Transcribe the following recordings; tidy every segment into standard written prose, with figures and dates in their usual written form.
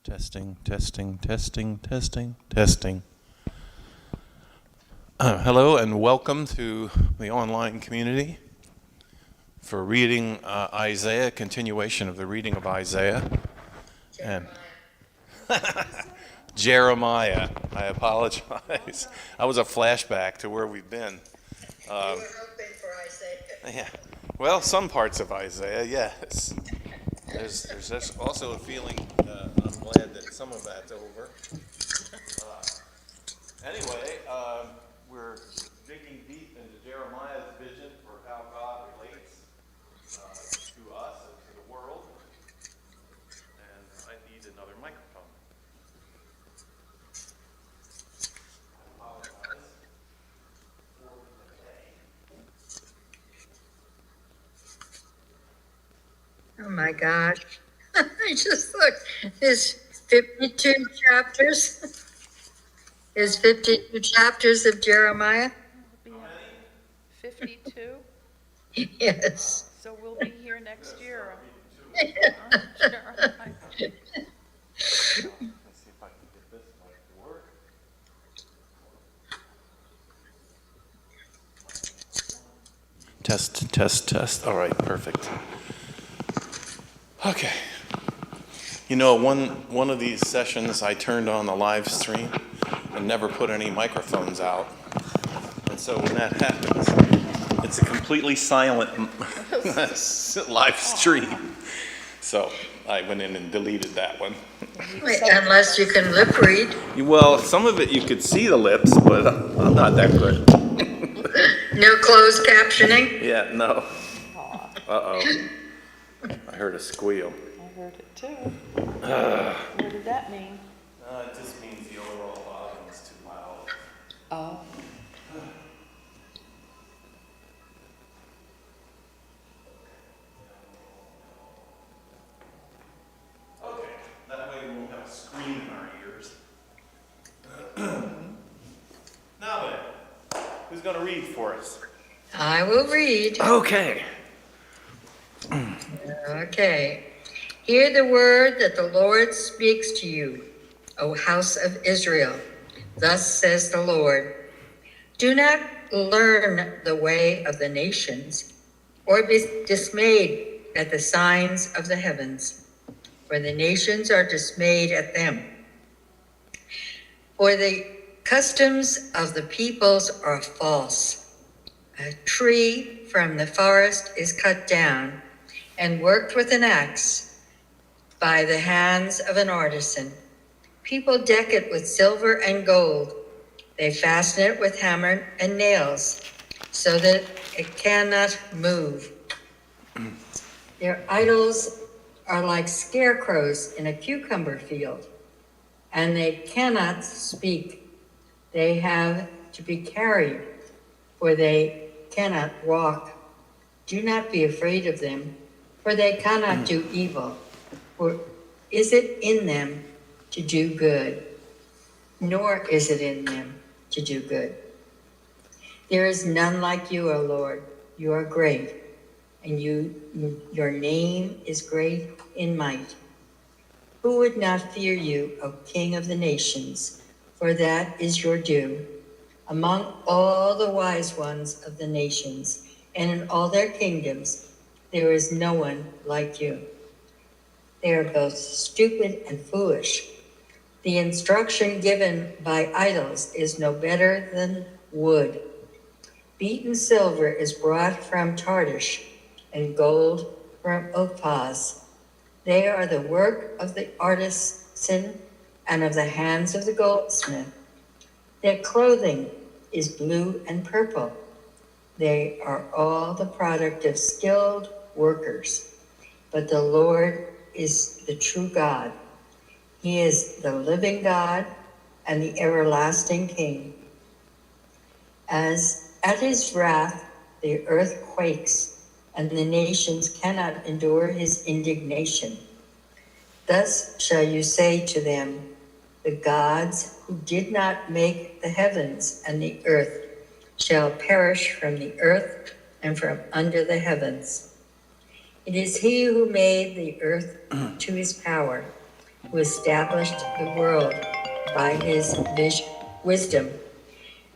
Testing, testing, testing, testing, testing. Hello and welcome to the online community for reading Isaiah, continuation of the reading of Isaiah. And Jeremiah, I apologize. That was a flashback to where we've been. You were hoping for Isaiah. Yeah. Well, some parts of Isaiah, yes. There's just also a feeling, I'm glad that some of that's over. Anyway, we're digging deep into Jeremiah's vision for how God relates to us and to the world. And I need another microphone. I apologize for the delay. Oh my gosh. I just looked. There's 52 chapters. There's 52 chapters of Jeremiah. Be 52, Yes. so we'll be here next year. Let's see if I can get this mic to work. Test, test, test. All right, perfect. Okay. You know, one of these sessions I turned on the live stream and never put any microphones out. And so when that happens, it's a completely silent live stream. So I went in and deleted that one. Wait, unless you can lip read. Well, some of it you could see the lips, but I'm not that good. No closed captioning. Yeah, no. Uh-oh. I heard a squeal. I heard it too. What did that mean? It just means the overall volume is too loud. Oh. Okay, that way we won't have a scream in our ears. Now then, who's going to read for us? I will read. Okay. Okay. Hear the word that the Lord speaks to you, O house of Israel. Thus says the Lord, do not learn the way of the nations, or be dismayed at the signs of the heavens, for the nations are dismayed at them. For the customs of the peoples are false. A tree from the forest is cut down and worked with an axe by the hands of an artisan. People deck it with silver and gold. They fasten it with hammer and nails so that it cannot move. Their idols are like scarecrows in a cucumber field, and they cannot speak. They have to be carried, for they cannot walk. Do not be afraid of them, for they cannot do evil. For is it in them to do good? Nor is it in them to do good. There is none like you, O Lord. You are great, and your name is great in might. Who would not fear you, O King of the nations? For that is your due. Among all the wise ones of the nations, and in all their kingdoms, there is no one like you. They are both stupid and foolish. The instruction given by idols is no better than wood. Beaten silver is brought from Tarshish, and gold from Ophir. They are the work of the artisan and of the hands of the goldsmith. Their clothing is blue and purple. They are all the product of skilled workers. But the Lord is the true God. He is the living God and the everlasting King. As at his wrath, the earth quakes, and the nations cannot endure his indignation. Thus shall you say to them, the gods who did not make the heavens and the earth shall perish from the earth and from under the heavens. It is he who made the earth to his power, who established the world by his wisdom,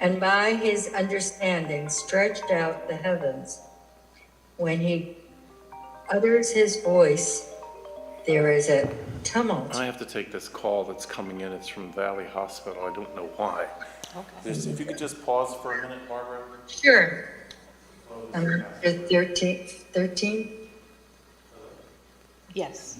and by his understanding stretched out the heavens. When he utters his voice, there is a tumult. I have to take this call that's coming in. It's from Valley Hospital. I don't know why. Okay. If you could just pause for a minute, Barbara. Sure. 13? Yes.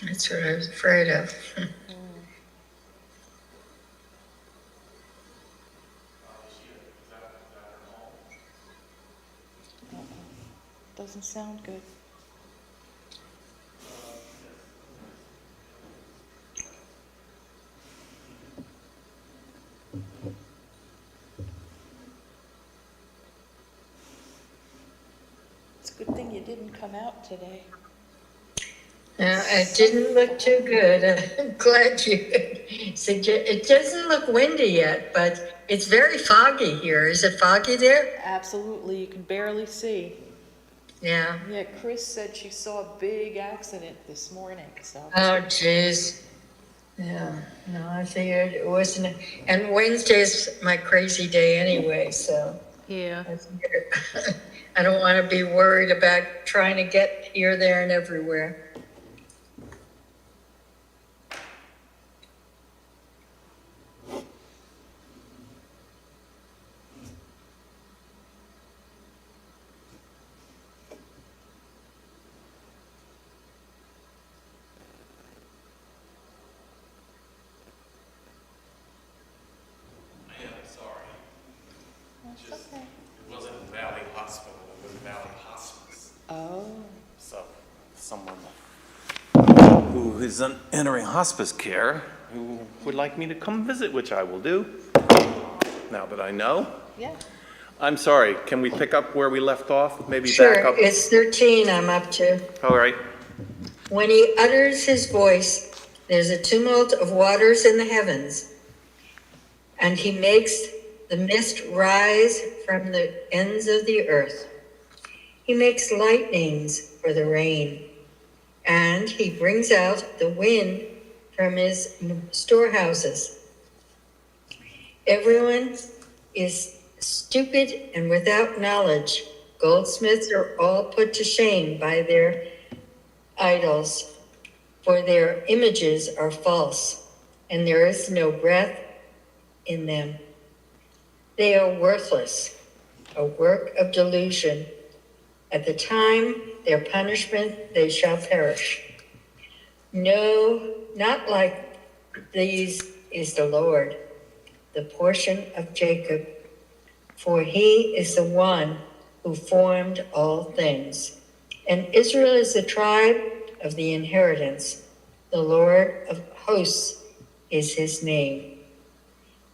That's what I was afraid of. Doesn't sound good. It's a good thing you didn't come out today. No, it didn't look too good. I'm glad you suggest. It doesn't look windy yet, but it's very foggy here. Is it foggy there? Absolutely, you can barely see. Yeah. Yeah, Chris said she saw a big accident this morning, so. Oh, jeez. Yeah. No, I figured it wasn't. And Wednesday's my crazy day anyway, so Yeah. I figured I don't want to be worried about trying to get here, there, and everywhere. Yeah, sorry. That's okay. It wasn't Valley Hospital, it was Valley Hospice. Oh, So, someone who is entering hospice care who would like me to come visit, which I will do, now that I know. yeah. I'm sorry, can we pick up where we left off? Maybe back Sure, up? it's 13 I'm up to. All right. When he utters his voice, there's a tumult of waters in the heavens, and he makes the mist rise from the ends of the earth. He makes lightnings for the rain, and he brings out the wind from his storehouses. Everyone is stupid and without knowledge. Goldsmiths are all put to shame by their idols, for their images are false, and there is no breath in them. They are worthless, a work of delusion. At the time their punishment they shall perish. No, not like these is the Lord, the portion of Jacob, for he is the one who formed all things. And Israel is the tribe of the inheritance. The Lord of hosts is his name.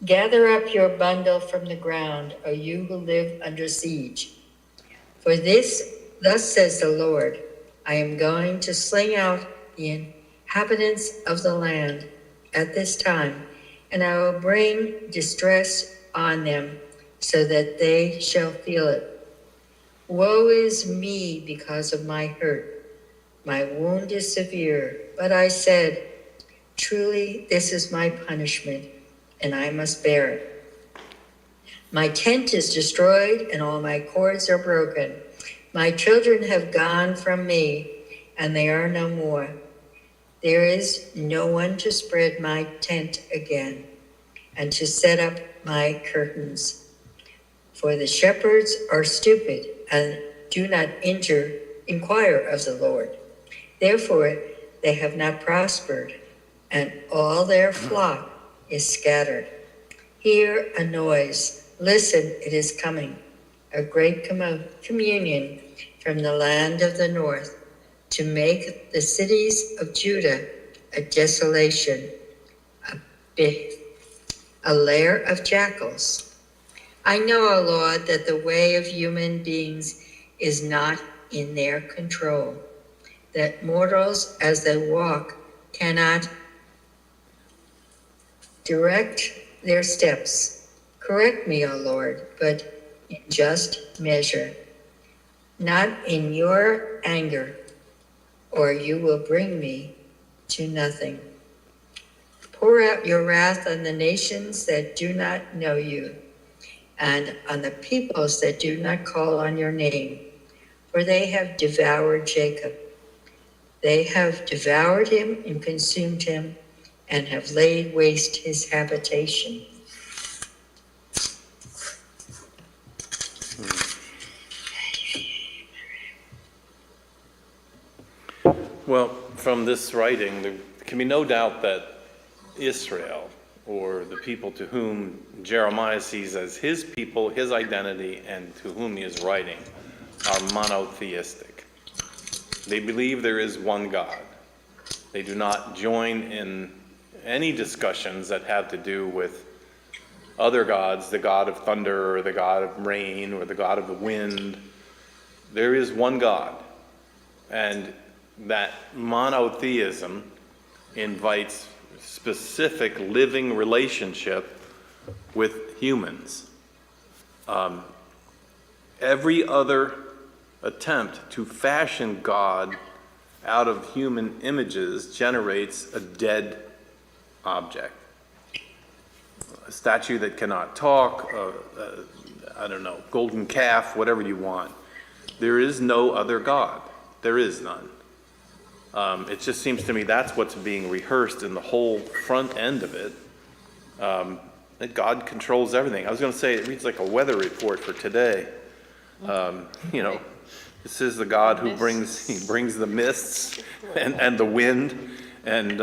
Gather up your bundle from the ground, O you who live under siege. For thus says the Lord, I am going to sling out the inhabitants of the land at this time, and I will bring distress on them so that they shall feel it. Woe is me because of my hurt. My wound is severe, but I said, truly this is my punishment, and I must bear it. My tent is destroyed, and all my cords are broken. My children have gone from me, and they are no more. There is no one to spread my tent again, and to set up my curtains. For the shepherds are stupid, and do not inquire of the Lord. Therefore they have not prospered, and all their flock is scattered. Hear a noise. Listen, it is coming. A great communion from the land of the north to make the cities of Judah a desolation, a lair of jackals. I know, O Lord, that the way of human beings is not in their control, that mortals as they walk cannot direct their steps. Correct me, O Lord, but in just measure, not in your anger, or you will bring me to nothing. Pour out your wrath on the nations that do not know you, and on the peoples that do not call on your name, for they have devoured Jacob. They have devoured him and consumed him, and have laid waste his habitation. Well, from this writing, there can be no doubt that Israel, or the people to whom Jeremiah sees as his people, his identity, and to whom he is writing, are monotheistic. They believe there is one God. They do not join in any discussions that have to do with other gods, the god of thunder, or the god of rain, or the god of the wind. There is one God, and that monotheism invites specific living relationship with humans. Every other attempt to fashion God out of human images generates a dead object. A statue that cannot talk, I don't know, golden calf, whatever you want. There is no other God. There is none. It just seems to me that's what's being rehearsed in the whole front end of it, that God controls everything. I was going to say it reads like a weather report for today. This is the God who brings the mists and the wind, and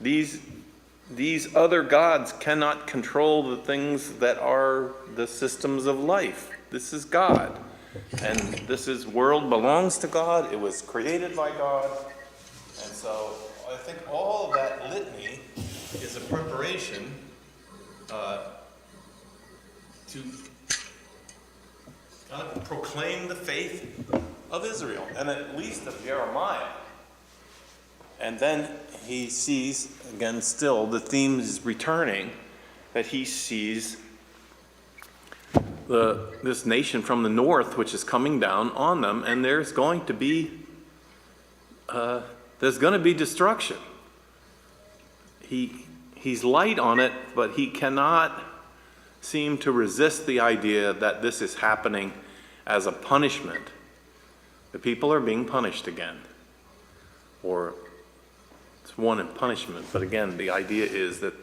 these other gods cannot control the things that are the systems of life. This is God. And this world belongs to God. It was created by God. And so I think all of that litany is a preparation to kind of proclaim the faith of Israel, and at least of Jeremiah. And then he sees, again, still, the theme is returning, that he sees this nation from the north, which is coming down on them, and there's going to be destruction. He's light on it, but he cannot seem to resist the idea that this is happening as a punishment. The people are being punished again, or it's one in punishment, but again, the idea is that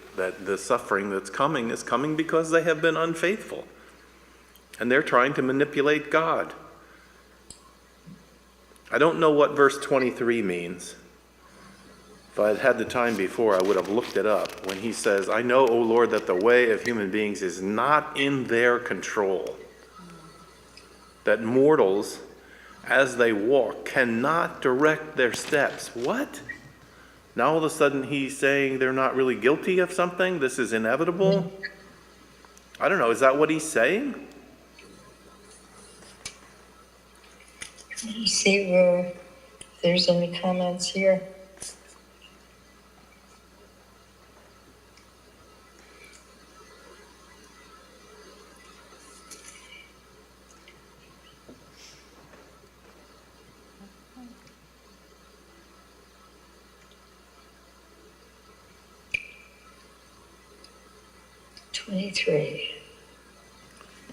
the suffering that's coming is coming because they have been unfaithful. And they're trying to manipulate God. I don't know what verse 23 means. If I had had the time before, I would have looked it up. When he says, I know, O Lord, that the way of human beings is not in their control. That mortals, as they walk, cannot direct their steps. What? Now all of a sudden he's saying they're not really guilty of something? This is inevitable? I don't know. Is that what he's saying? Let me see if there's any comments here.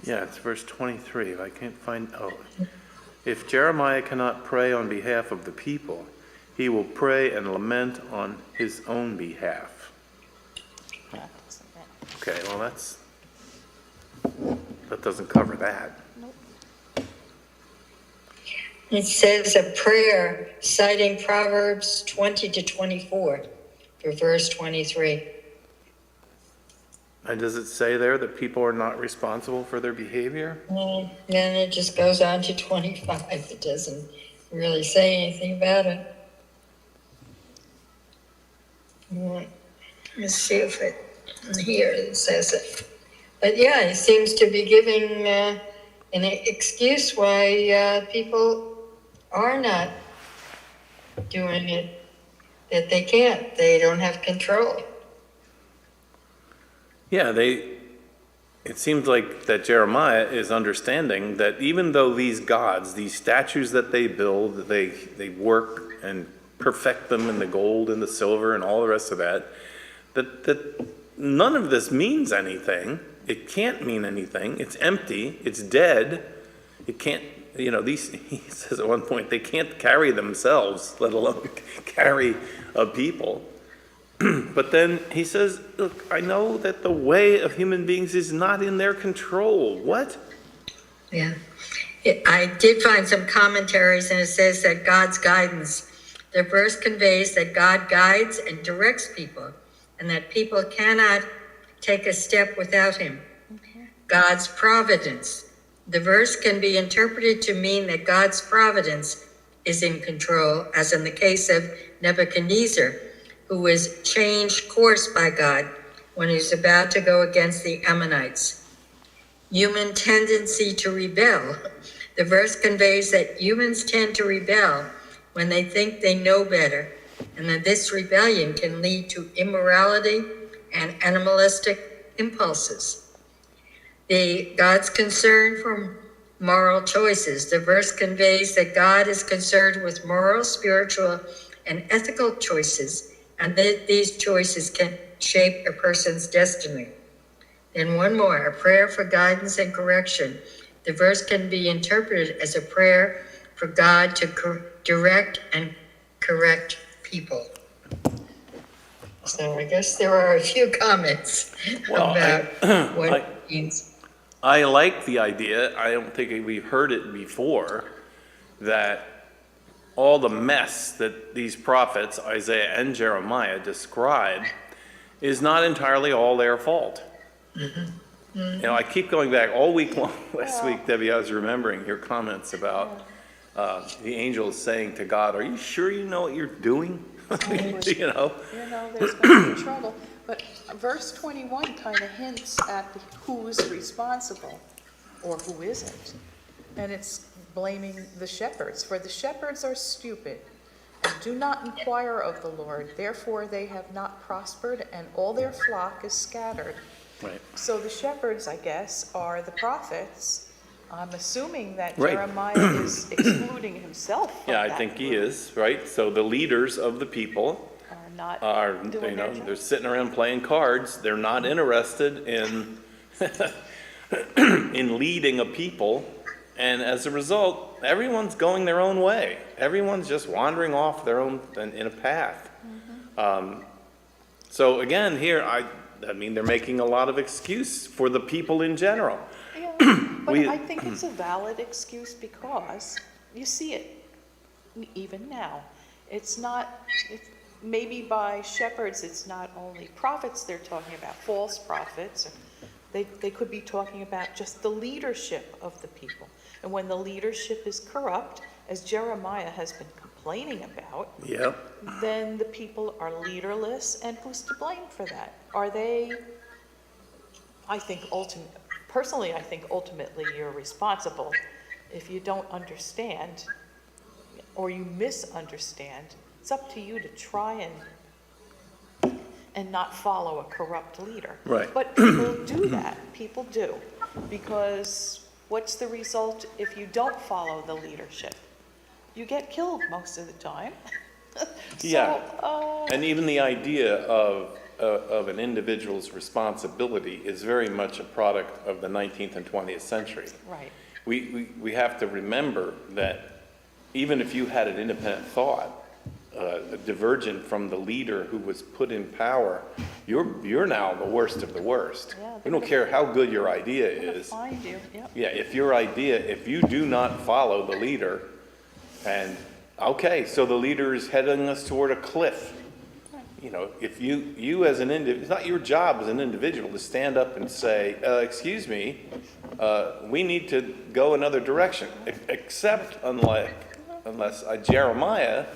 Yeah, it's verse 23. If I can't find, If Jeremiah cannot pray on behalf of the people, he will pray and lament on his own behalf. Okay, well that doesn't cover that. It says a prayer citing Proverbs 20 to 24. for verse 23. And does it say there that people are not responsible for their behavior? Then it just goes on to 25. It doesn't really say anything about it. Let's see if it here it says it. But yeah, he seems to be giving an excuse why people are not doing it, that they can't. They don't have control. Yeah, it seems like that Jeremiah is understanding that even though these gods, these statues that they build, they work and perfect them in the gold and the silver and all the rest of that, that none of this means anything. It can't mean anything. It's empty. It's dead. It can't, these, he says at one point, they can't carry themselves, let alone carry a people. But then he says, look, I know that the way of human beings is not in their control. What? Yeah. I did find some commentaries, and it says that God's guidance. The verse conveys that God guides and directs people, and that people cannot take a step without him. God's providence. The verse can be interpreted to mean that God's providence is in control, as in the case of Nebuchadnezzar, who was changed course by God when he was about to go against the Ammonites. Human tendency to rebel. The verse conveys that humans tend to rebel when they think they know better, and that this rebellion can lead to immorality and animalistic impulses. God's concern for moral choices. The verse conveys that God is concerned with moral, spiritual, and ethical choices, and that these choices can shape a person's destiny. Then one more, a prayer for guidance and correction. The verse can be interpreted as a prayer for God to direct and correct people. So I guess there are a few comments about what it means. I like the idea. I don't think we've heard it before, that all the mess that these prophets, Isaiah and Jeremiah, describe is not entirely all their fault. I keep going back all week long. Last week, Debbie, I was remembering your comments about the angels saying to God, are you sure you know what you're doing? There's going to be trouble. But verse 21 kind of hints at who's responsible or who isn't. And it's blaming the shepherds, for the shepherds are stupid and do not inquire of the Lord. Therefore they have not prospered, and all their flock is scattered. Right. So the shepherds, I guess, are the prophets. I'm assuming that Right. Jeremiah is excluding himself from Yeah, I that think he group. is, right? So the leaders of the people Are not are, doing their job. they're sitting around playing cards. They're not interested in in leading a people. And as a result, everyone's going their own way. Everyone's just wandering off their own in a path. So again, here, I mean, they're making a lot of excuse for the people in general. Yeah, but I think it's a valid excuse because you see it even now. It's maybe by shepherds, it's not only prophets they're talking about, false prophets. They could be talking about just the leadership of the people. And when the leadership is corrupt, as Jeremiah has been complaining about, Yep. then the people are leaderless, and who's to blame for that? Are they, personally, I think ultimately you're responsible if you don't understand or you misunderstand. It's up to you to try and not follow a corrupt leader. Right. But people do that. People do. Because what's the result if you don't follow the leadership? You get killed most of the time. Yeah. And even the idea of an individual's responsibility is very much a product of the 19th and 20th century. Right. We have to remember that even if you had an independent thought, divergent from the leader who was put in power, you're now the worst of the worst. Yeah, We don't care how good your idea They're gonna is. find you. Yep. Yeah, if you do not follow the leader, and okay, so the leader is heading us toward a cliff. if you as an individual, it's not your job as an individual to stand up and say, excuse me, we need to go another direction, except unless Jeremiah,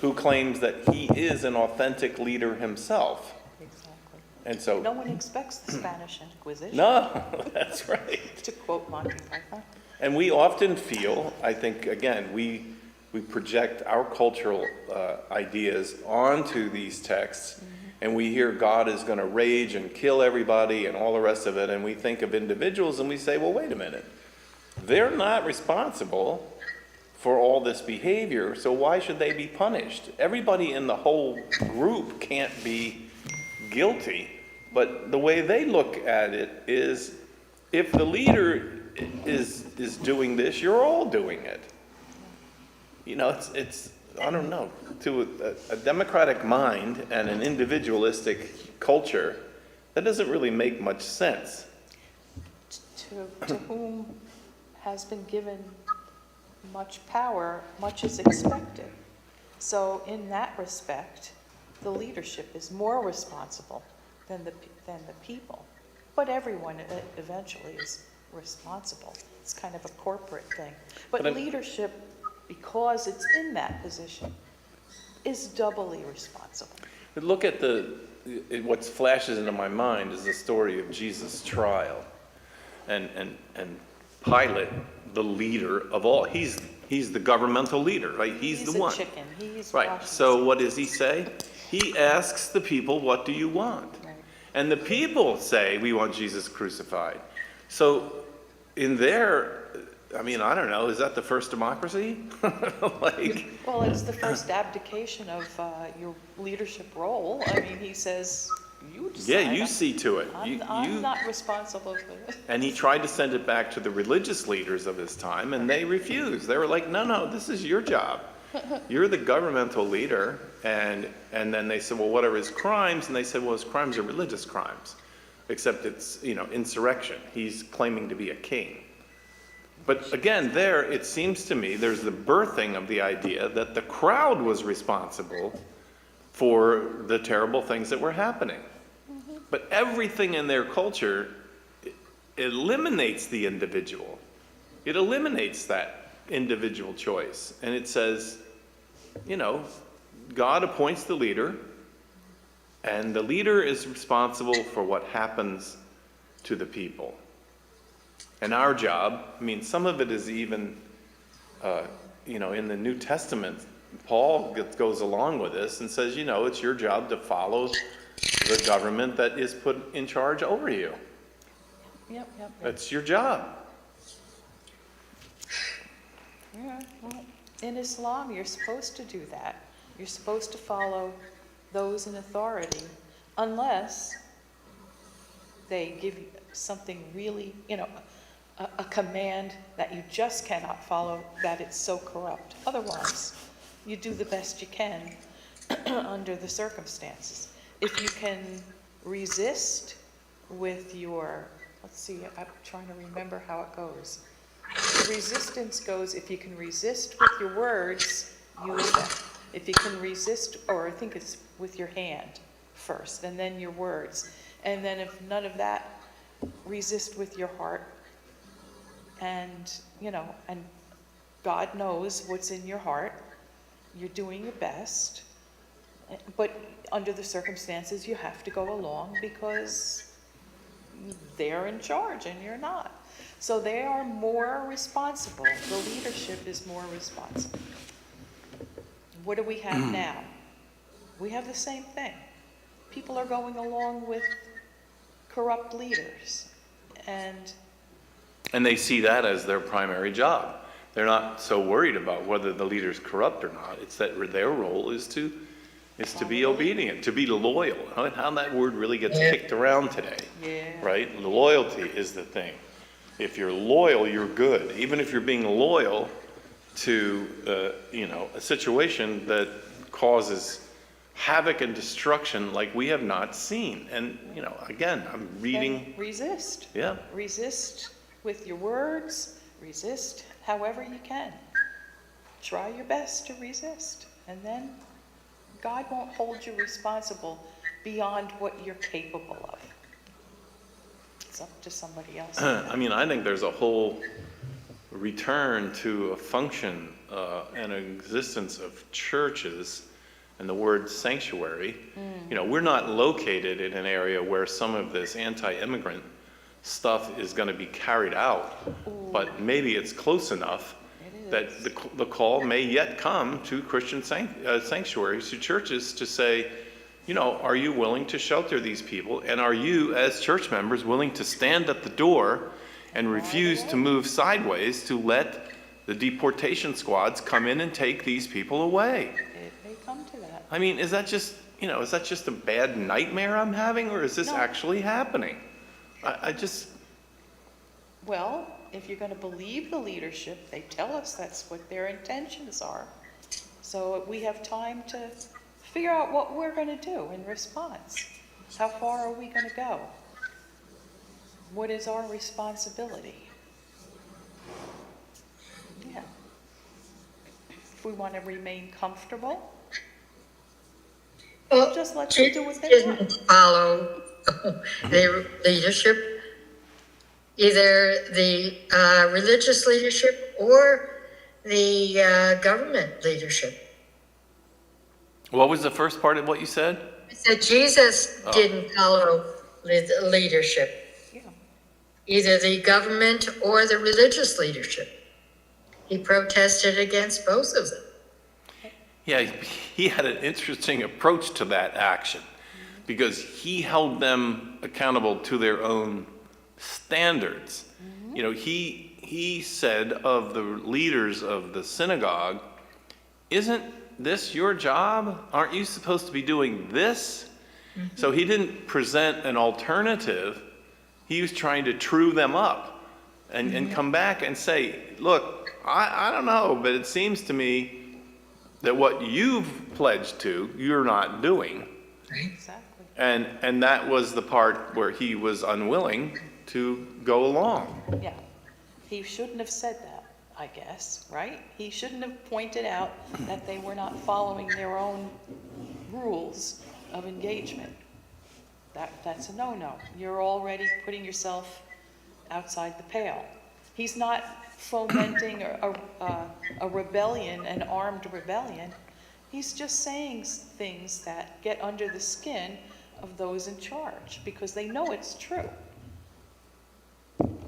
who claims that he is an authentic leader himself. Exactly. And so, No one expects the Spanish Inquisition. no, that's right. To quote Monty Python. And we often feel, I think, again, we project our cultural ideas onto these texts, and we hear God is going to rage and kill everybody and all the rest of it, and we think of individuals and we say, well, wait a minute. They're not responsible for all this behavior, so why should they be punished? Everybody in the whole group can't be guilty, but the way they look at it is, if the leader is doing this, you're all doing it. It's I don't know, to a democratic mind and an individualistic culture, that doesn't really make much sense. To whom has been given much power, much is expected. So in that respect, the leadership is more responsible than the people. But everyone eventually is responsible. It's kind of a corporate thing. But leadership, because it's in that position, is doubly responsible. But look at what flashes into my mind is the story of Jesus' trial, and Pilate, the leader of all. He's the governmental leader, right? He's the one. He's a chicken. He's right. Washington. So what does he say? He asks the people, "What do you want?" Right. And the people say, "We want Jesus crucified." So in there, I mean, I don't know, is that the first democracy? Well, it's the first abdication of your leadership role. I mean, he says, you decide. Yeah, you see to it. I'm not responsible for it. And he tried to send it back to the religious leaders of his time, and they refused. They were like, no, this is your job. You're the governmental leader. And then they said, well, what are his crimes? And they said, well, his crimes are religious crimes, except it's, insurrection. He's claiming to be a king. But again, there, it seems to me, there's the birthing of the idea that the crowd was responsible for the terrible things that were happening. Mm-hmm. But everything in their culture eliminates the individual. It eliminates that individual choice. And it says, God appoints the leader, and the leader is responsible for what happens to the people. And our job, some of it is even, in the New Testament, Paul goes along with this and says, it's your job to follow the government that is put in charge over you. Yep. That's your job. Yeah, well, in Islam, you're supposed to do that. You're supposed to follow those in authority, unless they give you something really, a command that you just cannot follow, that it's so corrupt. Otherwise, you do the best you can under the circumstances. If you can resist with your, I'm trying to remember how it goes. Resistance goes, if you can resist with your words, use them. If you can resist, or I think it's with your hand first, and then your words. And then if none of that, resist with your heart. And, and God knows what's in your heart. You're doing your best. But under the circumstances, you have to go along because they're in charge and you're not. So they are more responsible. The leadership is more responsible. What do we have now? We have the same thing. People are going along with corrupt leaders. And they see that as their primary job. They're not so worried about whether the leader's corrupt or not. It's that their role is to be obedient, to be loyal. How that word really gets kicked around today. Yeah. Right? Loyalty is the thing. If you're loyal, you're good. Even if you're being loyal to a situation that causes havoc and destruction like we have not seen. And again, I'm reading. Then resist. Yeah. Resist with your words. Resist however you can. Try your best to resist, and then God won't hold you responsible beyond what you're capable of. It's up to somebody else. I mean, I think there's a whole return to a function and an existence of churches and the word sanctuary. You know, we're not located in an area where some of this anti-immigrant stuff is going to be carried out, but maybe it's close enough that the call may yet come to Christian sanctuaries, to churches, to say, you know, are you willing to shelter these people? And are you, as church members, willing to stand at the door and refuse to move sideways to let the deportation squads come in and take these people away? It may come to that. I mean, is that just, you know, is that just a bad nightmare I'm having, or is this No. actually happening? I just... Well, if you're going to believe the leadership, they tell us that's what their intentions are. So we have time to figure out what we're going to do in response. How far are we going to go? What is our responsibility? Yeah. If we want to remain comfortable, Well, just let them do what they didn't want. follow the leadership, either the religious leadership or the government leadership. What was the first part of what you said? I said Jesus didn't follow the leadership, Yeah. either the government or the religious leadership. He protested against both of them. Yeah, he had an interesting approach to that action because he held them accountable to their own standards. You know, he said of the leaders of the synagogue, isn't this your job? Aren't you supposed to be doing this? So he didn't present an alternative. He was trying to true them up and come back and say, look, I don't know, but it seems to me that what you've pledged to, you're not doing. Exactly. And that was the part where he was unwilling to go along. Yeah. He shouldn't have said that, I guess, right? He shouldn't have pointed out that they were not following their own rules of engagement. That's a no-no. You're already putting yourself outside the pale. He's not fomenting a rebellion, an armed rebellion. He's just saying things that get under the skin of those in charge because they know it's true.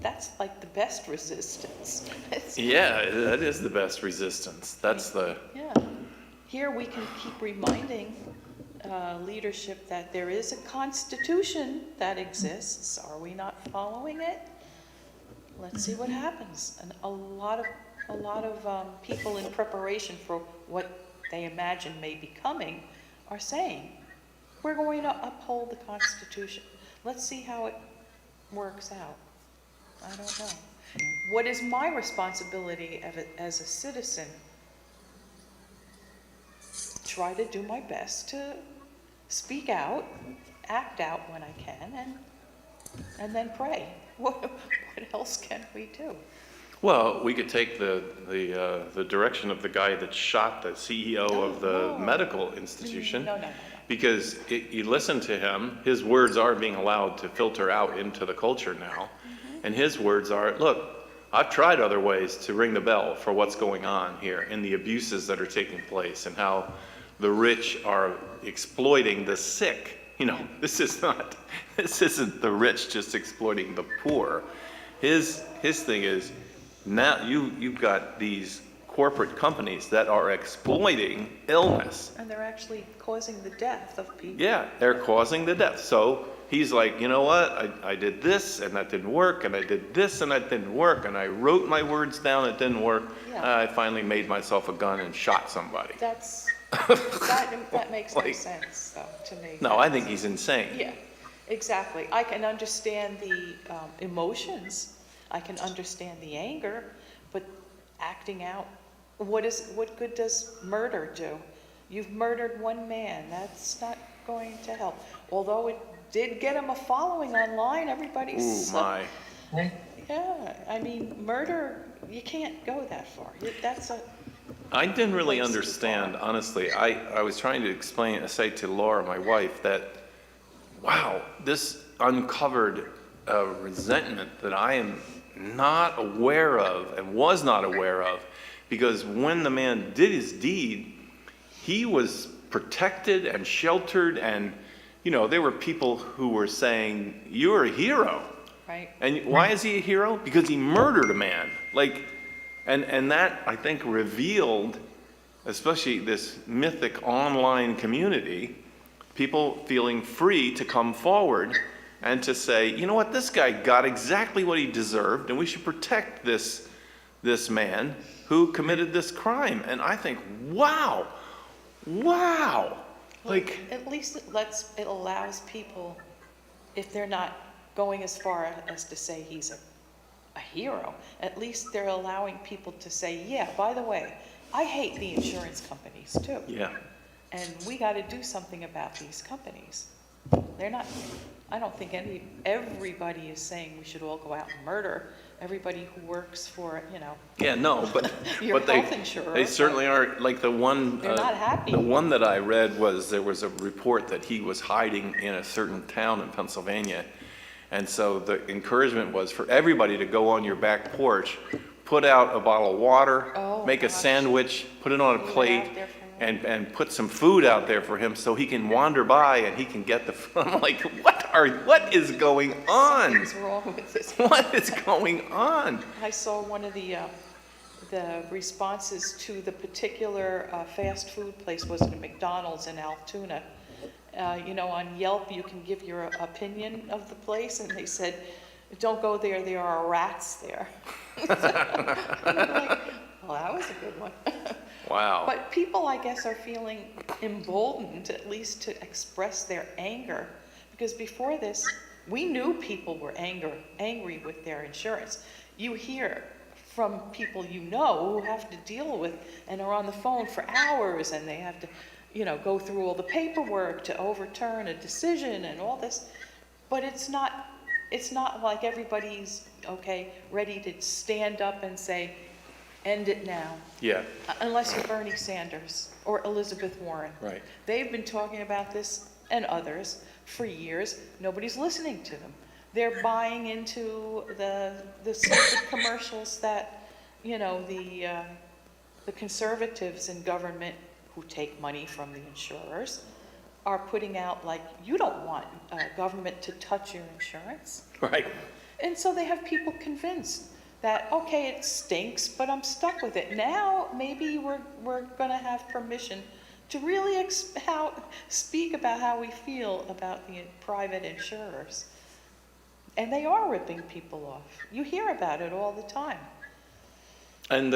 That's like the best resistance. Yeah, that is the best resistance. That's the... Yeah. Here we can keep reminding leadership that there is a constitution that exists. Are we not following it? Let's see what happens. And a lot of people in preparation for what they imagine may be coming are saying, we're going to uphold the Constitution. Let's see how it works out. I don't know. What is my responsibility as a citizen? Try to do my best to speak out, act out when I can, and then pray. What else can we do? Well, we could take the direction of the guy that shot the CEO of the medical institution. No. Because you listen to him, his words are being allowed to filter out into the culture now. And his words are, look, I've tried other ways to ring the bell for what's going on here and the abuses that are taking place and how the rich are exploiting the sick. You know, this isn't the rich just exploiting the poor. His thing is, now you've got these corporate companies that are exploiting illness. And they're actually causing the death of people. Yeah, they're causing the death. So he's like, you know what? I did this and that didn't work, and I did this and that didn't work, and I wrote my words down, it didn't work. Yeah. I finally made myself a gun and shot somebody. That makes no Like, sense, though, to me. No, I think he's insane. Yeah, exactly. I can understand the emotions. I can understand the anger, but acting out, what good does murder do? You've murdered one man. That's not going to help. Although it did get him a following online. Everybody's... Ooh, my. Yeah, I mean, murder, you can't go that far. I didn't really place to understand, go. honestly. I was trying to say to Laura, my wife, that, wow, this uncovered a resentment that I am not aware of and was not aware of, because when the man did his deed, he was protected and sheltered, and, you know, there were people who were saying, "You're a hero." Right. And why is he a hero? Because he murdered a man. Like, and that, I think, revealed, especially this mythic online community, people feeling free to come forward and to say, you know what, this guy got exactly what he deserved, and we should protect this man who committed this crime. And I think, wow, like, At least it allows people, if they're not going as far as to say he's a hero, at least they're allowing people to say, yeah, by the way, I hate the insurance companies too. yeah. And we got to do something about these companies. They're not, I don't think everybody is saying we should all go out and murder everybody who works for, Yeah, no, but your but health insurer. they certainly are, like the one. They're not happy. The one that I read was, there was a report that he was hiding in a certain town in Pennsylvania, and so the encouragement was for everybody to go on your back porch, put out a bottle of water, Oh, make a gosh. sandwich, put it on a Leave it plate, out there for him. and put some food out there for him so he can wander by and he can get the. I'm like, what is going on? Something's wrong with this. What is going on? I saw one of the responses to the particular fast food place was at a McDonald's in Altoona. On Yelp, you can give your opinion of the place, and they said, don't go there, there are rats there. I'm like, well, that was a good one. Wow. But people, I guess, are feeling emboldened at least to express their anger, because before this, we knew people were angry with their insurance. You hear from people who have to deal with and are on the phone for hours, and they have to, go through all the paperwork to overturn a decision and all this. But it's not like everybody's, ready to stand up and say, end it now. Yeah, Unless you're Bernie Sanders or Elizabeth Warren. right. They've been talking about this and others for years. Nobody's listening to them. They're buying into the stupid commercials that, the conservatives in government who take money from the insurers are putting out, like, you don't want government to touch your insurance. Right. And so they have people convinced that, okay, it stinks, but I'm stuck with it. Now, maybe we're going to have permission to really speak about how we feel about the private insurers. And they are ripping people off. You hear about it all the time. And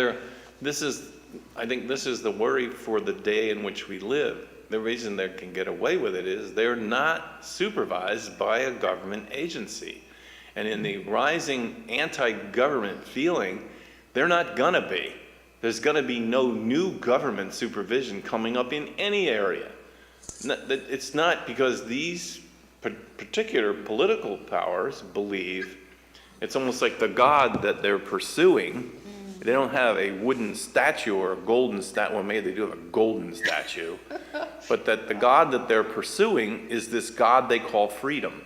I think this is the worry for the day in which we live. The reason they can get away with it is they're not supervised by a government agency. And in the rising anti-government feeling, they're not gonna be. There's gonna be no new government supervision coming up in any area. It's not because these particular political powers believe it's almost like the God that they're pursuing. They don't have a wooden statue or a golden statue. Well, maybe they do have a golden statue. But that the God that they're pursuing is this God they call freedom.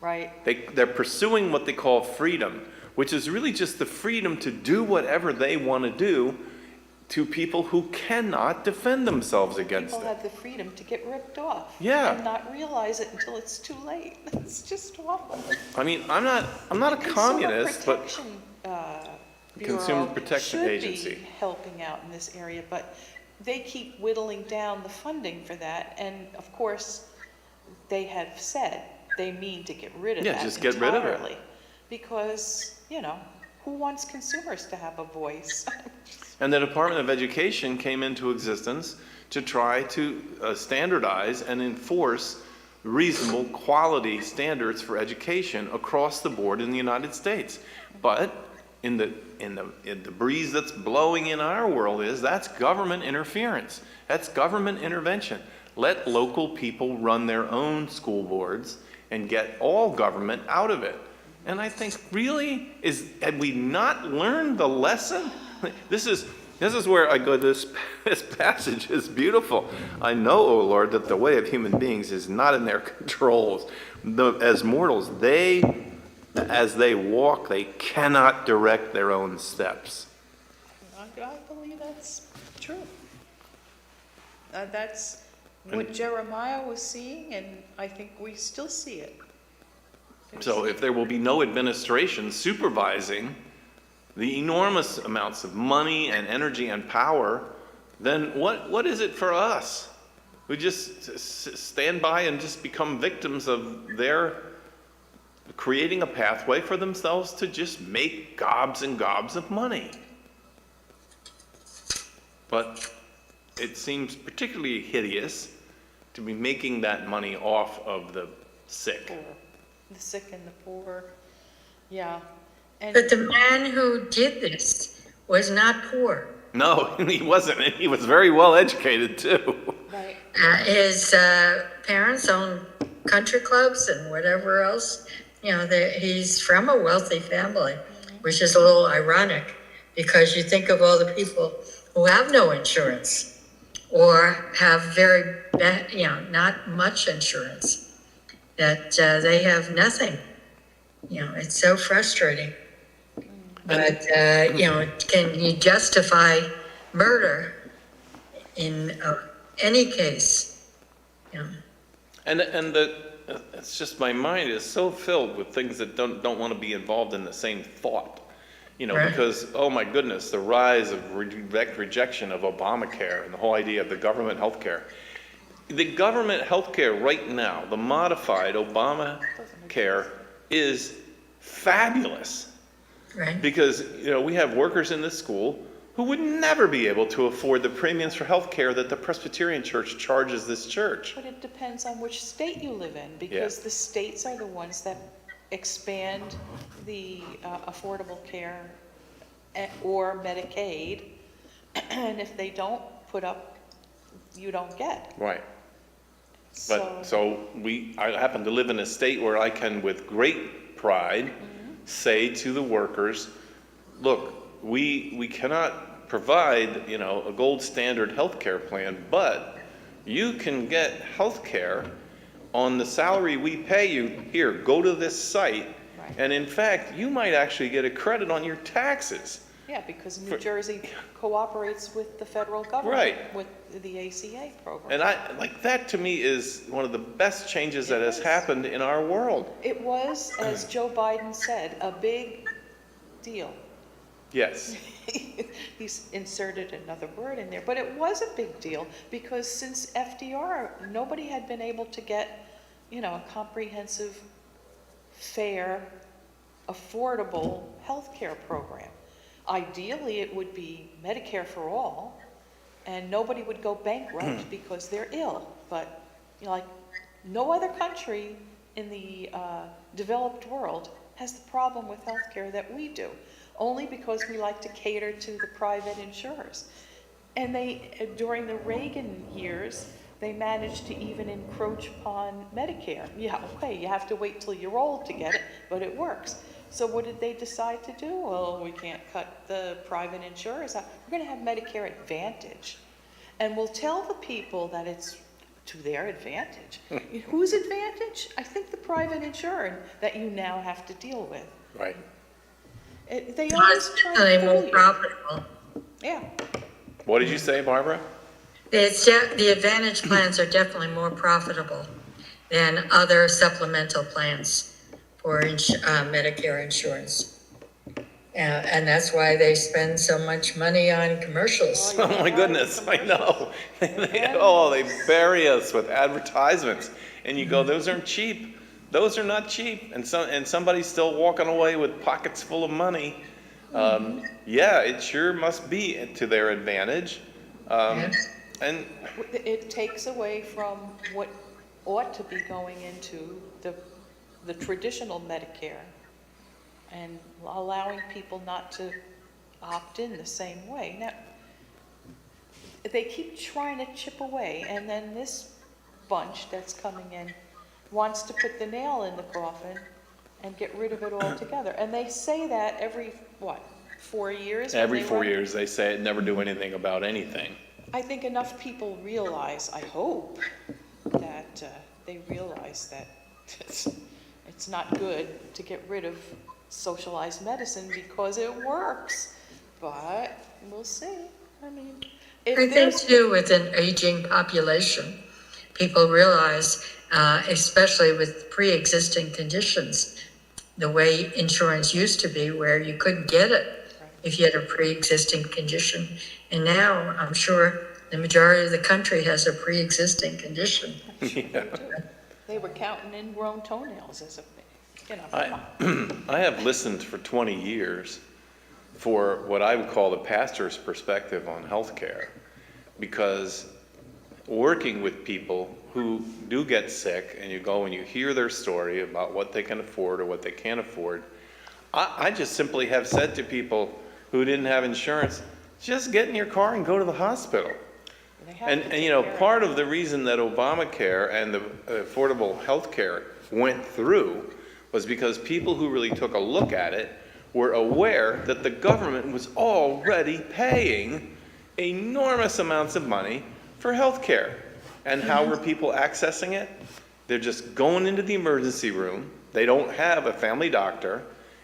Right. They're pursuing what they call freedom, which is really just the freedom to do whatever they want to do to people who cannot defend themselves against People it. have the freedom to get ripped off. Yeah. And not realize it until it's too late. It's just awful. I mean, I'm not a communist, but Consumer Protection Agency should be helping out in this area, but they keep whittling down the funding for that. And of course, they have said they mean to get rid of that just get rid of it. entirely. Because, who wants consumers to have a voice? And the Department of Education came into existence to try to standardize and enforce reasonable quality standards for education across the board in the United States. But in the breeze that's blowing in our world that's government interference. That's government intervention. Let local people run their own school boards and get all government out of it. And I think, really, have we not learned the lesson? This is This is where I go, this passage is beautiful. I know, O Lord, that the way of human beings is not in their controls. As mortals, as they walk, they cannot direct their own steps. I believe that's true. That's what Jeremiah was seeing, and I think we still see it. So if there will be no administration supervising the enormous amounts of money and energy and power, then what is it for us? We just stand by and just become victims of their creating a pathway for themselves to just make gobs and gobs of money. But it seems particularly hideous to be making that money off of the sick. Poor. The sick and the poor, yeah. And But the man who did this was not poor. No, he wasn't. He was very well educated too. right, His parents owned country clubs and whatever else. You know, he's from a wealthy family, which is a little ironic because you think of all the people who have no insurance or have very bad, not much insurance, that they have nothing. It's so frustrating. But, can you justify murder in any case? And it's just my mind is so filled with things that don't want to be involved in the same thought. Right. Because, oh my goodness, the rise of rejection of Obamacare and the whole idea of the government health care. The government health care right now, the modified Obamacare, is fabulous. Right. Because, we have workers in this school who would never be able to afford the premiums for health care that the Presbyterian Church charges this church. but it depends on which state you live in, because the states are the ones that expand the affordable care or Medicaid, and if they don't put up, you don't get. Right. But I happen to live in a state where I can, with great pride, say to the workers, look, we cannot provide, a gold standard healthcare plan, but you can get healthcare on the salary we pay you. Here, go to this site, Right. and in fact, you might actually get a credit on your taxes. Yeah, because New Jersey cooperates with the federal government, Right. with the ACA program. And that to me is one of the best changes that has happened in our world. It was, as Joe Biden said, a big deal. Yes. He's inserted another word in there, but it was a big deal because since FDR, nobody had been able to get, a comprehensive, fair, affordable health care program. Ideally, it would be Medicare for all, and nobody would go bankrupt because they're ill. But, no other country in the developed world has the problem with healthcare that we do, only because we like to cater to the private insurers. And during the Reagan years, they managed to even encroach upon Medicare. Yeah, okay, you have to wait till you're old to get it, but it works. So what did they decide to do? Well, we can't cut the private insurers out. We're going to have Medicare Advantage. And we'll tell the people that it's to their advantage. Whose advantage? I think the private insurer that you now have to deal with. Right. They always try to Definitely fool more you. profitable. Yeah. What did you say, Barbara? The Advantage plans are definitely more profitable than other supplemental plans for Medicare insurance. And that's why they spend so much money on commercials. Oh my goodness, I know. They bury us with advertisements. And you go, those aren't cheap. Those are not cheap. And somebody's still walking away with pockets full of money. It sure must be to their advantage. And It takes away from what ought to be going into the traditional Medicare and allowing people not to opt in the same way. Now, they keep trying to chip away, and then this bunch that's coming in wants to put the nail in the coffin and get rid of it altogether. And they say that every, 4 years. when Every they 4 run- years, they say it, never do anything about anything. I think enough people realize, I hope, that they realize that it's not good to get rid of socialized medicine because it works. But we'll see. I mean, if I think there's, too, with an aging population, people realize, especially with pre-existing conditions, the way insurance used to be, where you couldn't get it if you had a pre-existing condition. And now I'm sure the majority of the country has a pre-existing condition. they were counting ingrown toenails as a, come I, on. I have listened for 20 years for what I would call the pastor's perspective on healthcare, because working with people who do get sick and you go and you hear their story about what they can afford or what they can't afford, I just simply have said to people who didn't have insurance, just get in your car and go to the hospital. They have And to you take know, care of part it. of the reason that Obamacare and the affordable health care went through was because people who really took a look at it were aware that the government was already paying enormous amounts of money for health care. And how were people accessing it? They're just going into the emergency room. They don't have a family doctor,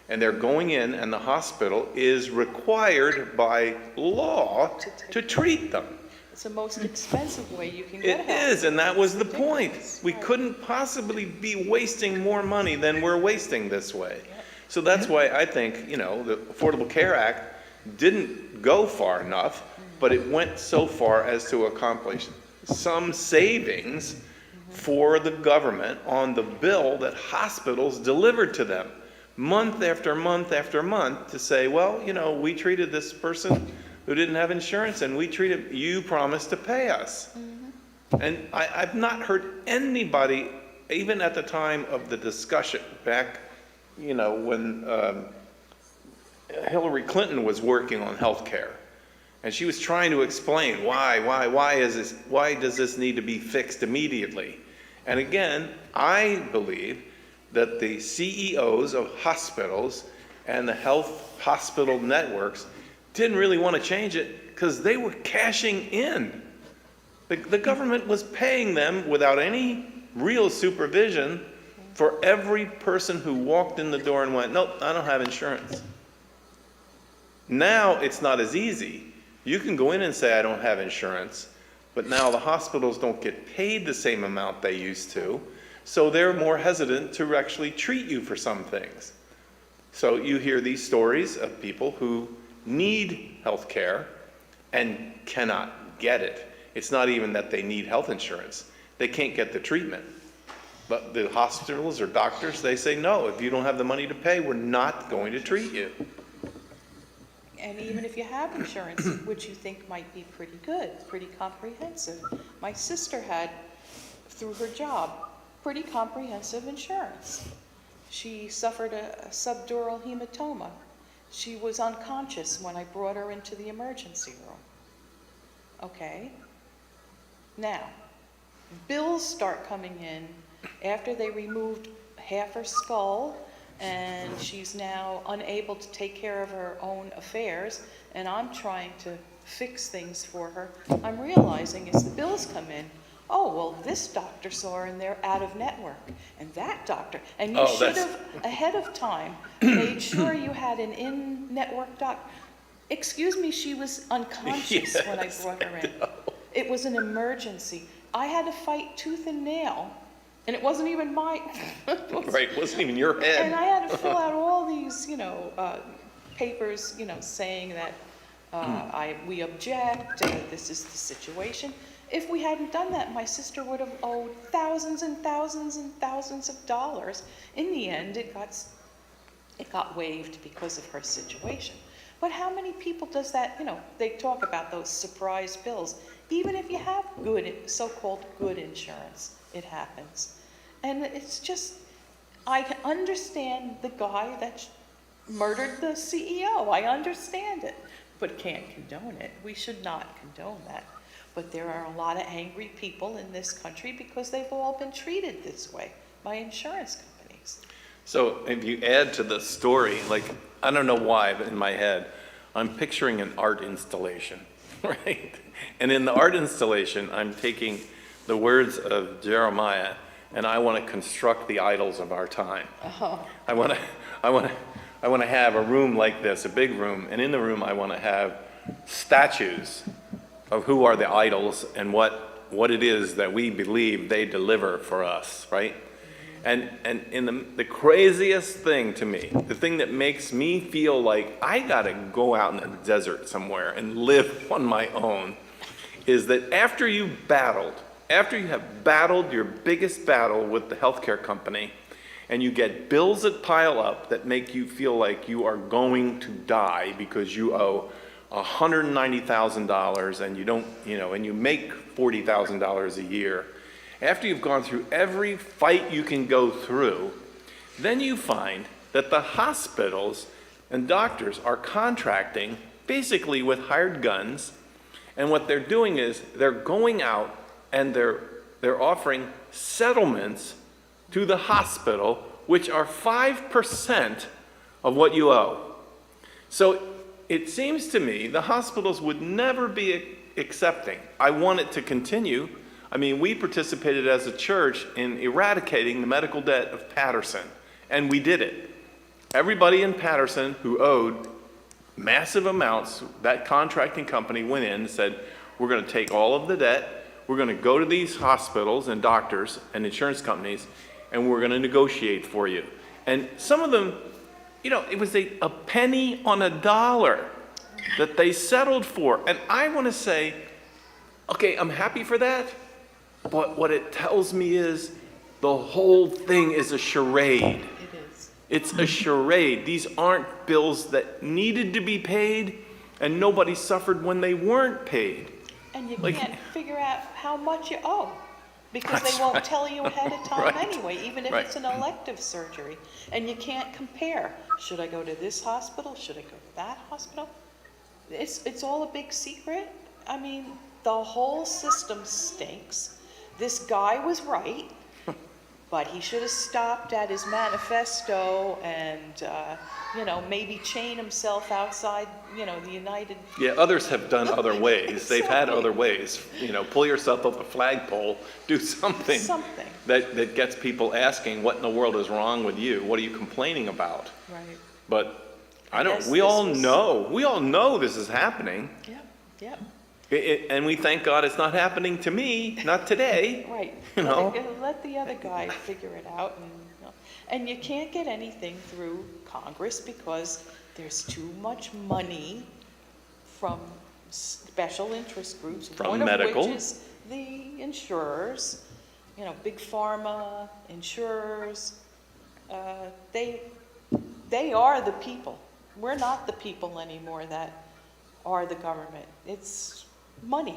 and they're going in, and the hospital is required by law to treat them. It's the most expensive way you can get It help. is, and that was the point. Ridiculous. We couldn't possibly be wasting more money than we're wasting this way. So that's why I think, you know, the Affordable Care Act didn't go far enough, but it went so far as to accomplish some savings for the government on the bill that hospitals delivered to them, month after month after month, to say, well, you know, we treated this person who didn't have insurance, and you promised to pay us. And I've not heard anybody, even at the time of the discussion back, you know, when Hillary Clinton was working on health care, and she was trying to explain why does this need to be fixed immediately? And again, I believe that the CEOs of hospitals and the health hospital networks didn't really want to change it because they were cashing in. The government was paying them without any real supervision for every person who walked in the door and went, nope, I don't have insurance. Now it's not as easy. You can go in and say, I don't have insurance, but now the hospitals don't get paid the same amount they used to, so they're more hesitant to actually treat you for some things. So you hear these stories of people who need health care and cannot get it. It's not even that they need health insurance. They can't get the treatment. But the hospitals or doctors, they say, no, if you don't have the money to pay, we're not going to treat you. And even if you have insurance, which you think might be pretty good, pretty comprehensive. My sister had, through her job, pretty comprehensive insurance. She suffered a subdural hematoma. She was unconscious when I brought her into the emergency room. Okay? Now, bills start coming in after they removed half her skull, and she's now unable to take care of her own affairs, and I'm trying to fix things for her. I'm realizing as the bills come in, oh, well, this doctor saw her and they're out of network, and that doctor, and you should have, ahead of time, made sure you had an in-network doctor. Excuse me, she was unconscious when I brought her in. It was an emergency. I had to fight tooth and nail, and it wasn't even my... Right, it wasn't even your head. And I had to fill out all these, papers, saying that we object, this is the situation. If we hadn't done that, my sister would have owed thousands and thousands and thousands of dollars. In the end, it got waived because of her situation. But how many people does that, they talk about those surprise bills. Even if you have good, so-called good insurance, it happens. And it's just, I can understand the guy that murdered the CEO. I understand it, but can't condone it. We should not condone that. But there are a lot of angry people in this country because they've all been treated this way by insurance companies. So if you add to the story, like, I don't know why, but in my head, I'm picturing an art installation, right? And in the art installation, I'm taking the words of Jeremiah, and I want to construct the idols of our time. I want to have a room like this, a big room, and in the room I want to have statues of who are the idols and what it is that we believe they deliver for us, right? And in the craziest thing to me, the thing that makes me feel like I gotta go out in the desert somewhere and live on my own, is that after you have battled your biggest battle with the healthcare company, and you get bills that pile up that make you feel like you are going to die because you owe $190,000 and you don't, and you make $40,000 a year. After you've gone through every fight you can go through, then you find that the hospitals and doctors are contracting basically with hired guns, and what they're doing is they're going out and they're offering settlements to the hospital, which are 5% of what you owe. So it seems to me the hospitals would never be accepting. I want it to continue. I mean, we participated as a church in eradicating the medical debt of Patterson, and we did it. Everybody in Patterson who owed massive amounts, that contracting company went in and said, we're going to take all of the debt, we're going to go to these hospitals and doctors and insurance companies, and we're going to negotiate for you. And some of them, it was a penny on a dollar that they settled for. And I want to say, okay, I'm happy for that, but what it tells me is the whole thing is a charade. It is. It's a charade. These aren't bills that needed to be paid, and nobody suffered when they weren't paid. And you can't figure out how much you owe, because they won't tell you ahead of time anyway, even if it's an elective surgery. And you can't compare. Should I go to this hospital? Should I go to that hospital? It's all a big secret. I mean, the whole system stinks. This guy was right, but he should have stopped at his manifesto and, maybe chain himself outside, the United... Yeah, others have done other ways. Exactly. They've had other ways. Pull yourself up a flagpole, do something. That gets people asking, what in the world is wrong with you? What are you complaining about? Right. But we all know this is happening. Yep. And we thank God it's not happening to me, not today. Right. Let the other guy figure it out. And you can't get anything through Congress because there's too much money from special interest groups. From medical. One of which is the insurers, big pharma, insurers. They are the people. We're not the people anymore that are the government. It's money.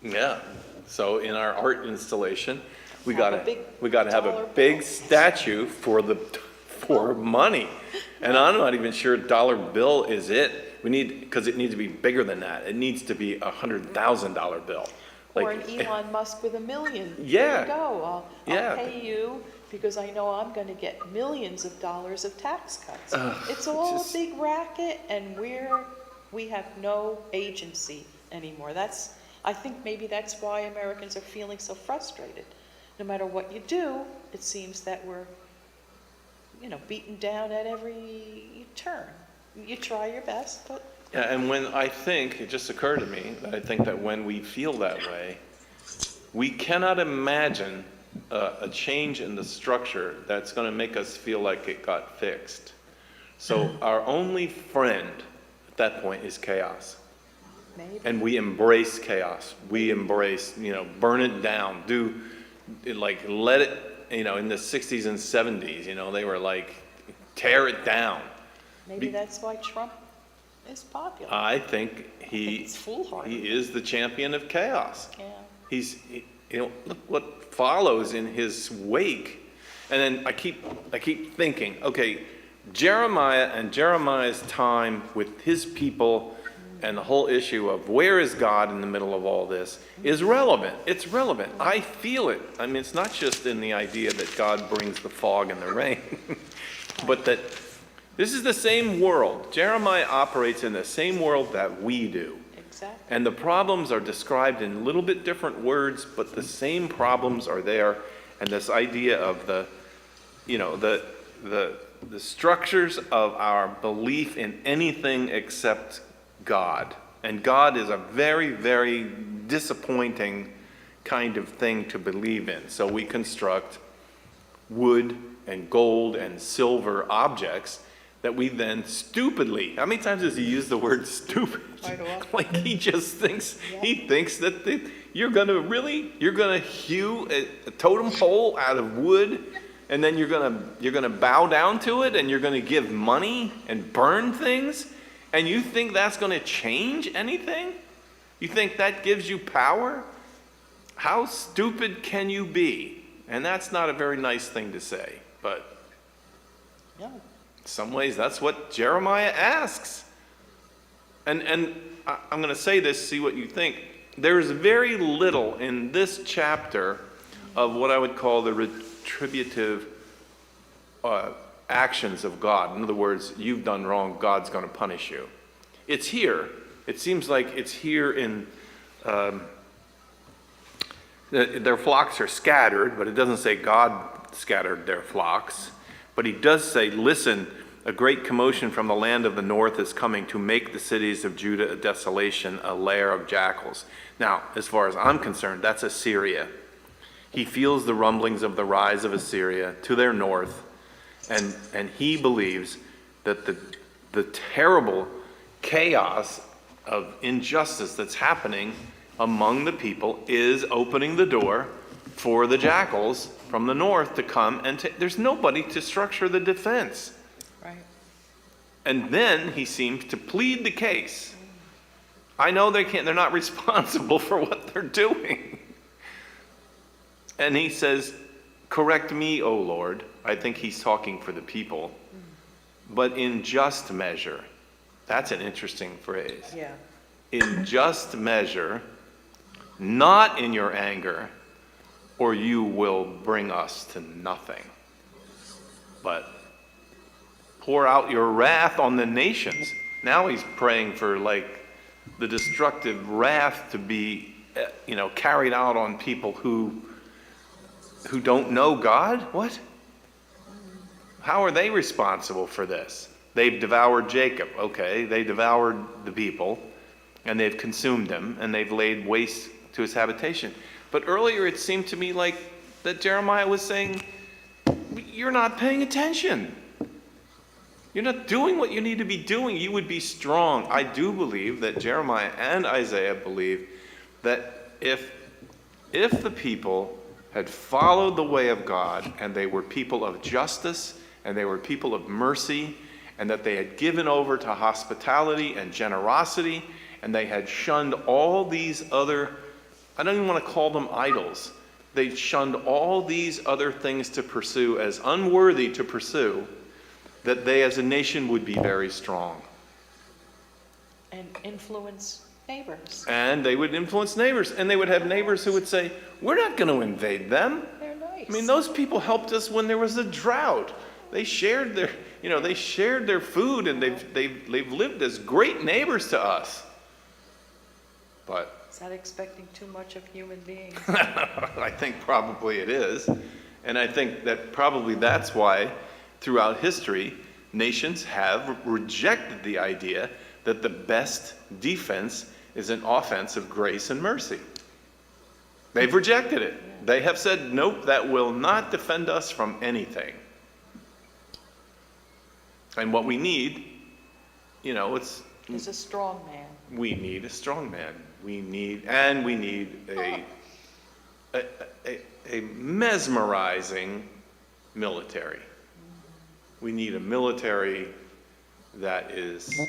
Yeah. So in our art installation, we Have gotta have a big statue for money. And I'm not even sure dollar bill is it. Because it needs to be bigger than that. It needs to be $100,000 bill. Or an Elon Musk with $1 million. Yeah. There you go. I'll pay you because I know I'm going to get millions of dollars of tax cuts. It's all a big racket, and we have no agency anymore. I think maybe that's why Americans are feeling so frustrated. No matter what you do, it seems that we're, beaten down at every turn. You try your best, but... Yeah, and it just occurred to me that I think that when we feel that way, we cannot imagine a change in the structure that's going to make us feel like it got fixed. So our only friend at that point is chaos. Maybe. And we embrace chaos. We embrace, burn it down, let it, in the 60s and 70s, they were like, tear it down. Maybe that's why Trump is popular. I think it's foolhardy. he is the champion of chaos. Yeah. Look what follows in his wake. And then I keep thinking, okay, Jeremiah and Jeremiah's time with his people and the whole issue of where is God in the middle of all this is relevant. It's relevant. I feel it. I mean, it's not just in the idea that God brings the fog and the rain, but that This is the same world. Jeremiah operates in the same world that we do. Exactly. And the problems are described in a little bit different words, but the same problems are there. And this idea of the structures of our belief in anything except God. And God is a very, very disappointing kind of thing to believe in. So we construct wood and gold and silver objects that we then stupidly, how many times does he use the word stupid? Quite often. Like he just thinks, he thinks that you're gonna hew a totem pole out of wood, and then you're gonna bow down to it, and you're gonna give money and burn things, and you think that's gonna change anything? You think that gives you power? How stupid can you be? And that's not a very nice thing to say, but No. in some ways that's what Jeremiah asks. And I'm going to say this, see what you think. There's very little in this chapter of what I would call the retributive actions of God. In other words, you've done wrong, God's going to punish you. It's here. It seems like it's here in their flocks are scattered, but it doesn't say God scattered their flocks. But he does say, listen, a great commotion from the land of the north is coming to make the cities of Judah a desolation, a lair of jackals. Now, as far as I'm concerned, that's Assyria. He feels the rumblings of the rise of Assyria to their north, and he believes that the terrible chaos of injustice that's happening among the people is opening the door for the jackals from the north to come and there's nobody to structure the defense. Right. And then he seems to plead the case. I know they're not responsible for what they're doing. And he says, correct me, O Lord. I think he's talking for the people. But in just measure. That's an interesting phrase. Yeah. In just measure, not in your anger, or you will bring us to nothing. But pour out your wrath on the nations. Now he's praying for like the destructive wrath to be, carried out on people who don't know God. What? How are they responsible for this? They've devoured Jacob. Okay, they devoured the people, and they've consumed him, and they've laid waste to his habitation. But earlier it seemed to me like that Jeremiah was saying, you're not paying attention. You're not doing what you need to be doing. You would be strong. I do believe that Jeremiah and Isaiah believe that if the people had followed the way of God, and they were people of justice, and they were people of mercy, and that they had given over to hospitality and generosity, and they had shunned all these other, I don't even want to call them idols. They shunned all these other things to pursue as unworthy to pursue, that they as a nation would be very strong. And influence neighbors. And they would influence neighbors. And they would have neighbors who would say, we're not going to invade them. They're nice. I mean, those people helped us when there was a drought. They shared their food, and they've lived as great neighbors to us. But Is that expecting too much of human beings? I think probably it is. And I think that probably that's why throughout history, nations have rejected the idea that the best defense is an offense of grace and mercy. They've rejected it. They have said, nope, that will not defend us from anything. And what we need, Is a strong man. we need a strong man. We need a mesmerizing military. We need a military that is,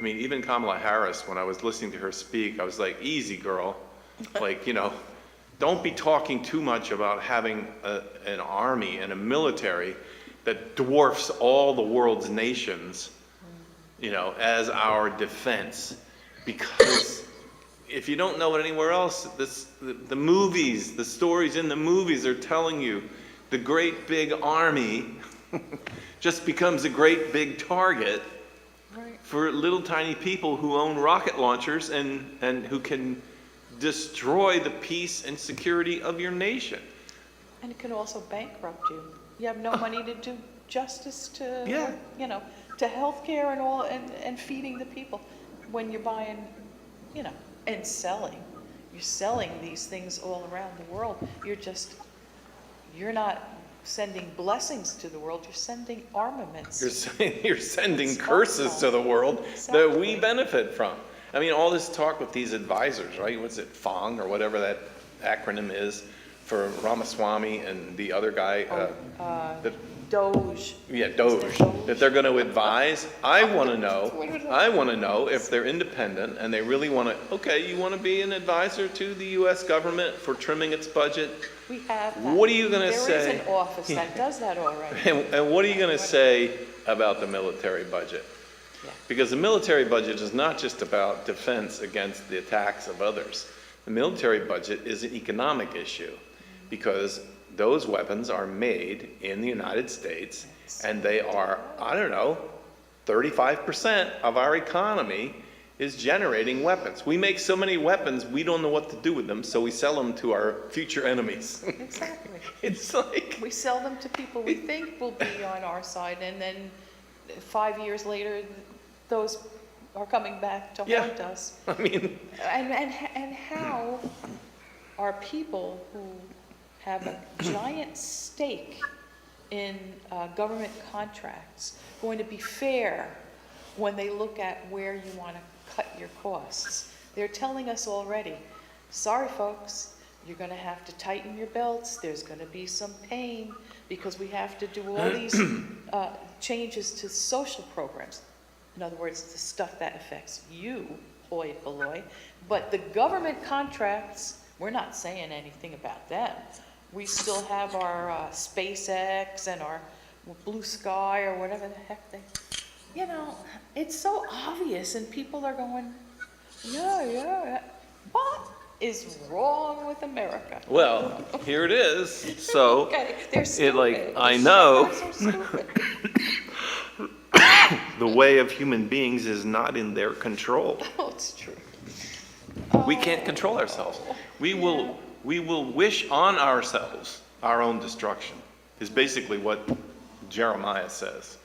even Kamala Harris, when I was listening to her speak, I was like, easy girl. Like, don't be talking too much about having an army and a military that dwarfs all the world's nations, as our defense. Because if you don't know it anywhere else, the movies, the stories in the movies are telling you the great big army just becomes a great big target Right. for little tiny people who own rocket launchers and who can destroy the peace and security of your nation. And it can also bankrupt you. You have no money to do justice to, Yeah. you know, to healthcare and all, and feeding the people. When you're buying, you know, and selling, you're selling these things all around the world. You're not sending blessings to the world, you're sending armaments. You're sending It's curses awful. to the world that we Exactly. benefit from. I mean, all this talk with these advisors, right? What's it, FONG, or whatever that acronym is, for Ramaswamy and the other guy, that, Doge. yeah, Is Doge, it Doge? that they're going to advise. I want to know if they're independent and they really want to, okay, you want to be an advisor to the U.S. government for trimming its budget? We have that. What are you gonna say? There is an office that does that already. And what are you going to say about the military budget? Yeah. Because the military budget is not just about defense against the attacks of others. The military budget is an economic issue because those weapons are made in the United States and they are, I don't know, 35% of our economy is generating weapons. We make so many weapons, we don't know what to do with them, so we sell them to our future enemies. Exactly. It's like, We sell them to people we think will be on our side, and then 5 years later, those are coming back to Yeah. haunt us. I mean, And how are people who have a giant stake in government contracts going to be fair when they look at where you want to cut your costs? They're telling us already, sorry folks, you're going to have to tighten your belts, there's going to be some pain, because we have to do all these changes to social programs. In other words, the stuff that affects you, hoi polloi, but the government contracts, we're not saying anything about them. We still have our SpaceX and our Blue Sky or whatever the heck they, you know, it's so obvious and people are going, yeah, what is wrong with America? well, here it is. So, Okay, they're stupid. I know. They're so stupid. the way of human beings is not in their control. Oh, it's true. We can't control ourselves. We will wish on ourselves our own destruction, is basically what Jeremiah says.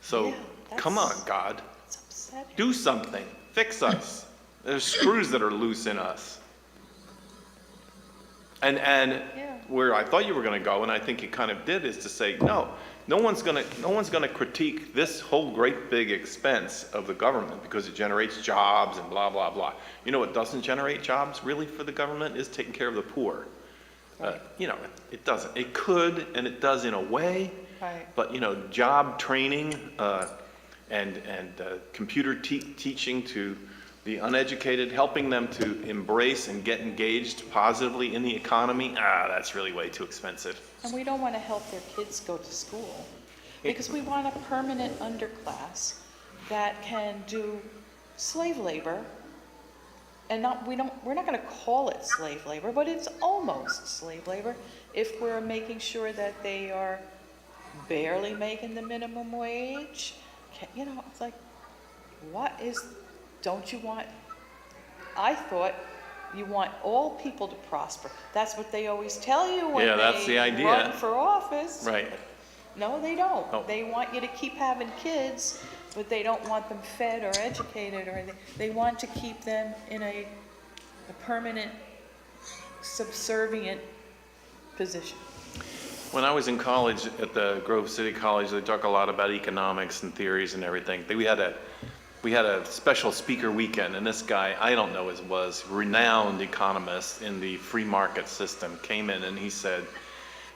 So, Yeah, come on, that's- God. It's upsetting. Do something. Fix us. There's screws that are loose in us. And Yeah. where I thought you were going to go, and I think you kind of did, is to say, no one's going to critique this whole great big expense of the government because it generates jobs and blah, blah, blah. You know what doesn't generate jobs really for the government is taking care of the poor. It doesn't. It could, and it does in a way. Right. But, job training and computer teaching to the uneducated, helping them to embrace and get engaged positively in the economy, that's really way too expensive. And we don't want to help their kids go to school because we want a permanent underclass that can do slave labor. And we're not going to call it slave labor, but it's almost slave labor if we're making sure that they are barely making the minimum wage. It's like, don't you want, I thought you want all people to prosper. That's what they always tell you when that's the idea. run for office. Right. No, they don't. Oh. They want you to keep having kids, but they don't want them fed or educated or anything. They want to keep them in a permanent, subservient position. When I was in college at the Grove City College, they talk a lot about economics and theories and everything. We had a special speaker weekend, and this guy, I don't know as was, renowned economist in the free market system, came in and he said,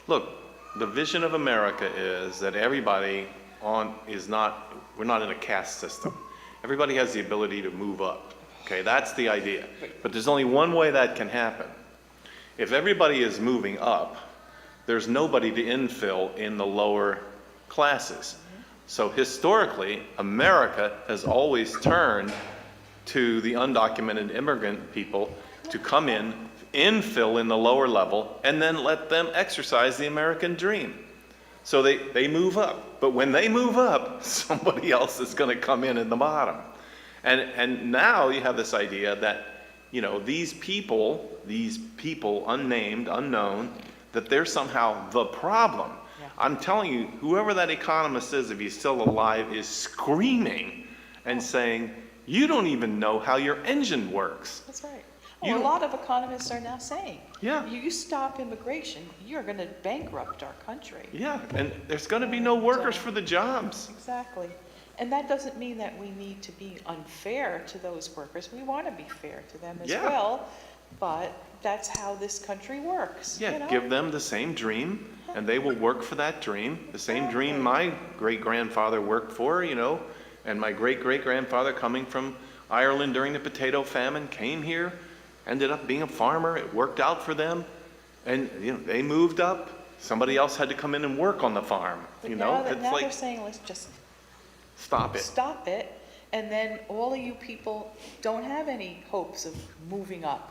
look, the vision of America is that everybody we're not in a caste system. Everybody has the ability to move up. Okay, that's the idea. But there's only one way that can happen. If everybody is moving up, there's nobody to infill in the lower classes. So historically, America has always turned to the undocumented immigrant people to come in, infill in the lower level, and then let them exercise the American dream. So they move up. But when they move up, somebody else is going to come in at the bottom. And now you have this idea that, these people, unnamed, unknown, that they're somehow the problem. Yeah. I'm telling you, whoever that economist is, if he's still alive, is screaming and saying, you don't even know how your engine works. That's right. You- A lot of economists are now saying, Yeah. you stop immigration, you're going to bankrupt our country. Yeah, and there's going to be no workers for the jobs. Exactly. And that doesn't mean that we need to be unfair to those workers. We want to be fair to them as Yeah. well, but that's how this country works. Yeah, give them the same dream, and they will work for that dream. The same dream my great-grandfather worked for, and my great-great-grandfather coming from Ireland during the potato famine came here, ended up being a farmer. It worked out for them, and they moved up. Somebody else had to come in and work on the farm. But now It's they're like, saying, let's just stop it. stop it, and then all of you people don't have any hopes of moving up.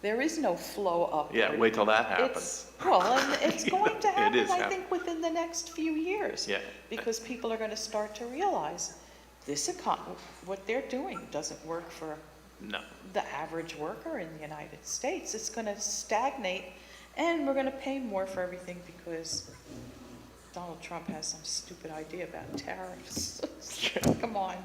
There is no flow upward. Yeah, wait till that happens. And it's going to It happen, is I happening. think, within the next few years. Yeah. Because people are going to start to realize what they're doing doesn't work for No. the average worker in the United States. It's going to stagnate, and we're going to pay more for everything because Donald Trump has some stupid idea about tariffs. Come on.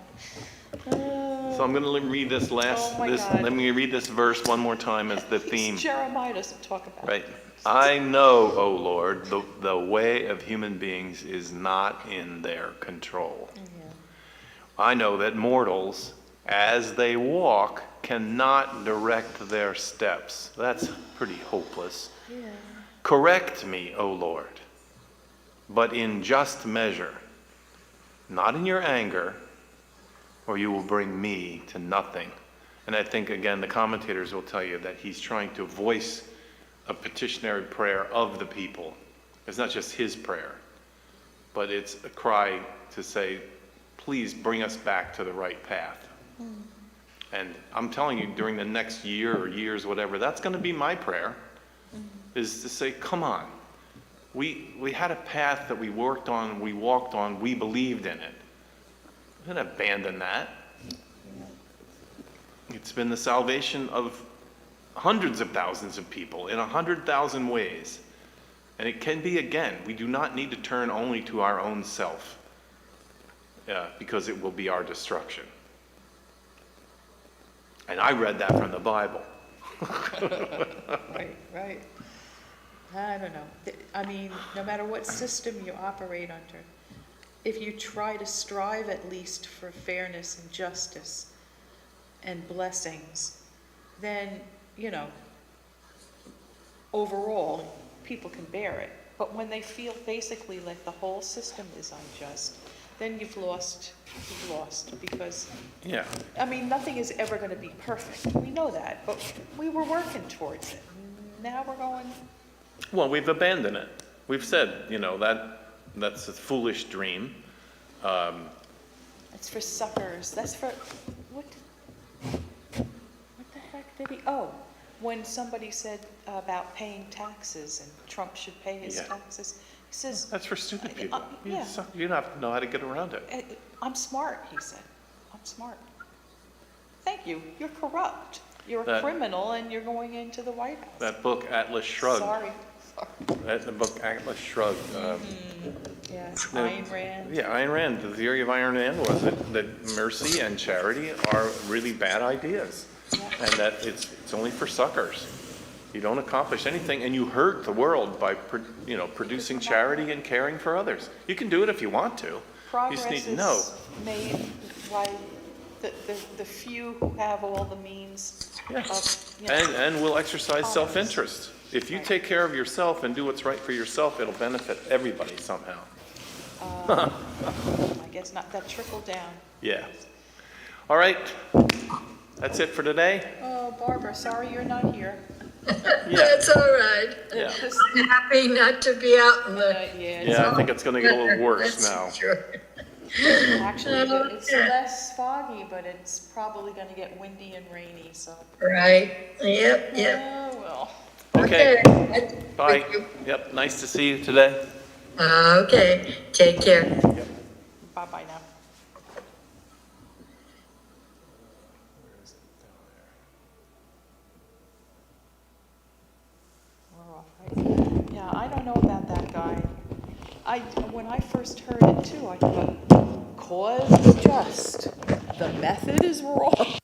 So I'm going to read this Oh my God. let me read this verse one more time as the theme. Jeremiah doesn't talk about Right. it. I know, O Lord, the way of human beings is not in their control. Yeah. I know that mortals, as they walk, cannot direct their steps. That's pretty hopeless. Yeah. Correct me, O Lord, but in just measure, not in your anger, or you will bring me to nothing. And I think, again, the commentators will tell you that he's trying to voice a petitionary prayer of the people. It's not just his prayer, but it's a cry to say, please bring us back to the right path. And I'm telling you, during the next year or years, whatever, that's going to be my prayer, is to say, come on. We had a path that we worked on, we walked on, we believed in it. We're going to abandon that. It's been the salvation of hundreds of thousands of people in 100,000 ways. And it can be again. We do not need to turn only to our own self, because it will be our destruction. And I read that from the Bible. Right. I don't know. I mean, no matter what system you operate under, if you try to strive at least for fairness and justice and blessings, then, overall, people can bear it. But when they feel basically like the whole system is unjust, then you've lost because, Yeah. I mean, nothing is ever going to be perfect. We know that, but we were working towards it. Now we're going, Well, we've abandoned it. We've said, that's a foolish dream. it's for suckers. That's for, what the heck did he, when somebody said about paying taxes and Trump should pay his Yeah. taxes, he says, That's for stupid people. yeah. You don't have to know how to get around it. I'm smart, he said. I'm smart. Thank you. You're corrupt. You're a That- criminal and you're going into the White House. That book, Atlas Shrugged. Sorry. The book, Atlas Shrugged. Yes, No. Ayn Rand. Yeah, Ayn Rand. The theory of Ayn Rand was that mercy and charity are really bad ideas. Yeah. And that it's only for suckers. You don't accomplish anything, and you hurt the world by producing charity and caring for others. You can do it if you want to. You Progress just need to is know. made by the few who have all the means Yeah. of, And we'll exercise Always. self-interest. If you Right. take care of yourself and do what's right for yourself, it'll benefit everybody somehow. I guess not, that trickle down. Yeah. All right. That's it for today. Oh, Barbara, sorry you're not here. Yeah. That's all right. Yeah. This- I'm happy not to be out in the. Yeah, I think it's going to get a little worse That's now. true. Actually, it's less foggy, but it's probably gonna get windy and rainy, so. Right, yep. Oh, well. Okay. Thank Bye. you. Yep. Nice to see you today. Okay, take care. Bye-bye now. We're off, right? Yeah, I don't know about that guy. When I first heard it too, I thought, cause is just, the method is wrong.